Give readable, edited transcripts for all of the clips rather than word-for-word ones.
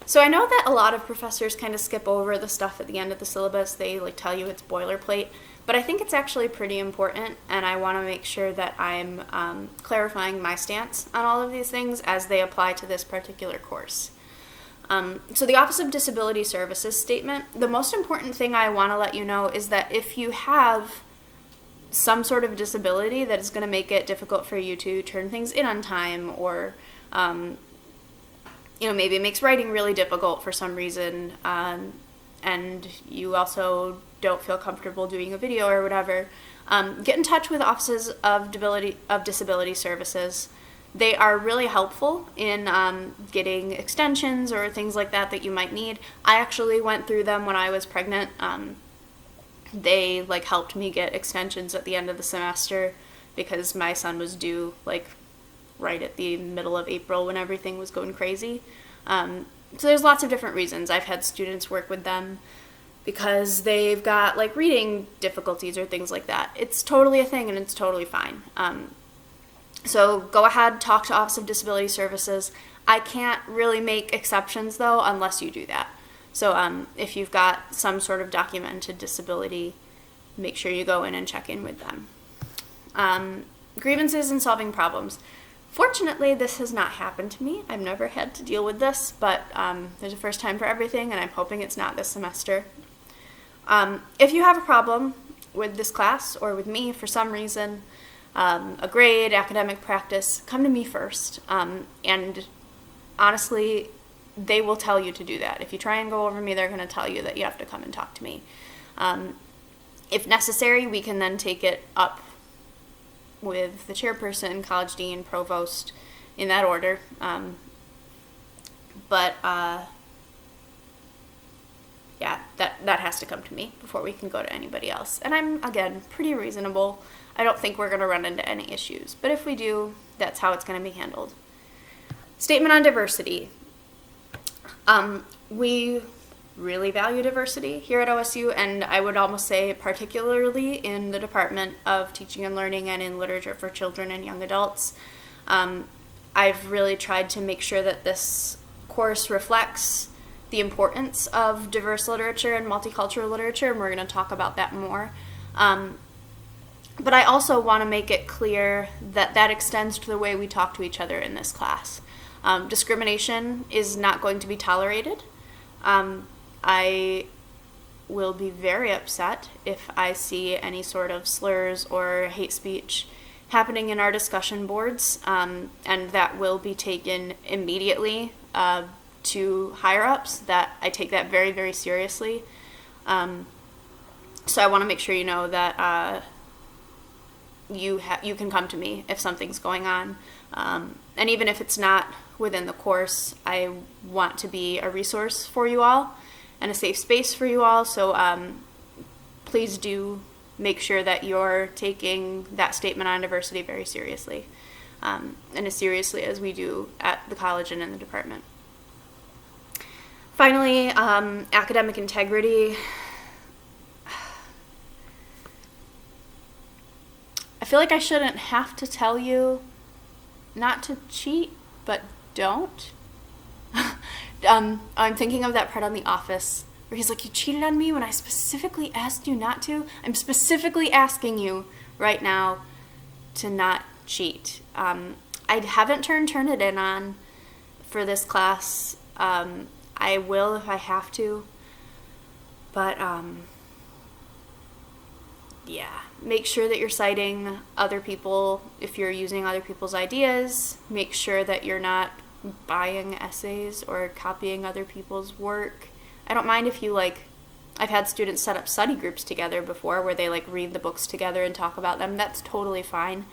So I know that a lot of professors kind of skip over the stuff at the end of the syllabus. They like tell you it's boilerplate, but I think it's actually pretty important, and I want to make sure that I'm clarifying my stance on all of these things as they apply to this particular course. So the Office of Disability Services statement, the most important thing I want to let you know is that if you have some sort of disability that is going to make it difficult for you to turn things in on time, or maybe it makes writing really difficult for some reason, and you also don't feel comfortable doing a video or whatever, get in touch with Offices of Disability Services. They are really helpful in getting extensions or things like that you might need. I actually went through them when I was pregnant. They helped me get extensions at the end of the semester because my son was due right at the middle of April when everything was going crazy. So there's lots of different reasons. I've had students work with them because they've got reading difficulties or things like that. It's totally a thing and it's totally fine. So go ahead, talk to Office of Disability Services. I can't really make exceptions though unless you do that. So if you've got some sort of documented disability, make sure you go in and check in with them. Grievances and solving problems. Fortunately, this has not happened to me. I've never had to deal with this, but there's a first time for everything, and I'm hoping it's not this semester. If you have a problem with this class or with me for some reason, a grade, academic practice, come to me first. And honestly, they will tell you to do that. If you try and go over me, they're going to tell you that you have to come and talk to me. If necessary, we can then take it up with the chairperson, college dean, provost, in that order. Yeah, that has to come to me before we can go to anybody else. And I'm, again, pretty reasonable. I don't think we're going to run into any issues. But if we do, that's how it's going to be handled. Statement on diversity. We really value diversity here at OSU, and I would almost say particularly in the Department of Teaching and Learning and in Literature for Children and Young Adults. I've really tried to make sure that this course reflects the importance of diverse literature and multicultural literature, and we're going to talk about that more. But I also want to make it clear that that extends to the way we talk to each other in this class. Discrimination is not going to be tolerated. I will be very upset if I see any sort of slurs or hate speech happening in our discussion boards, and that will be taken immediately to higher-ups. That I take that very, very seriously. So I want to make sure you know that you can come to me if something's going on. And even if it's not within the course, I want to be a resource for you all and a safe space for you all. So please do make sure that you're taking that statement on diversity very seriously, and as seriously as we do at the college and in the department. Finally, academic integrity. I feel like I shouldn't have to tell you not to cheat, but don't. I'm thinking of that part on The Office where he's like, you cheated on me when I specifically asked you not to. I'm specifically asking you right now to not cheat. I haven't turned Turnitin on for this class. I will if I have to. But, yeah, make sure that you're citing other people if you're using other people's ideas. Make sure that you're not buying essays or copying other people's work. I don't mind if you I've had students set up study groups together before where they read the books together and talk about them. That's totally fine.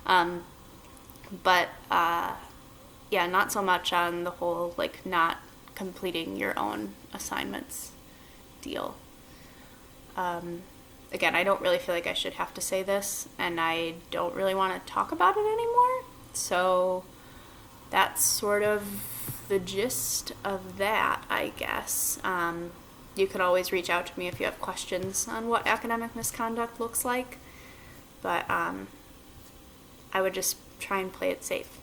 But yeah, not so much on the whole not completing your own assignments deal. Again, I don't really feel like I should have to say this, and I don't really want to talk about it anymore. So that's sort of the gist of that, I guess. You can always reach out to me if you have questions on what academic misconduct looks like, but I would just try and play it safe.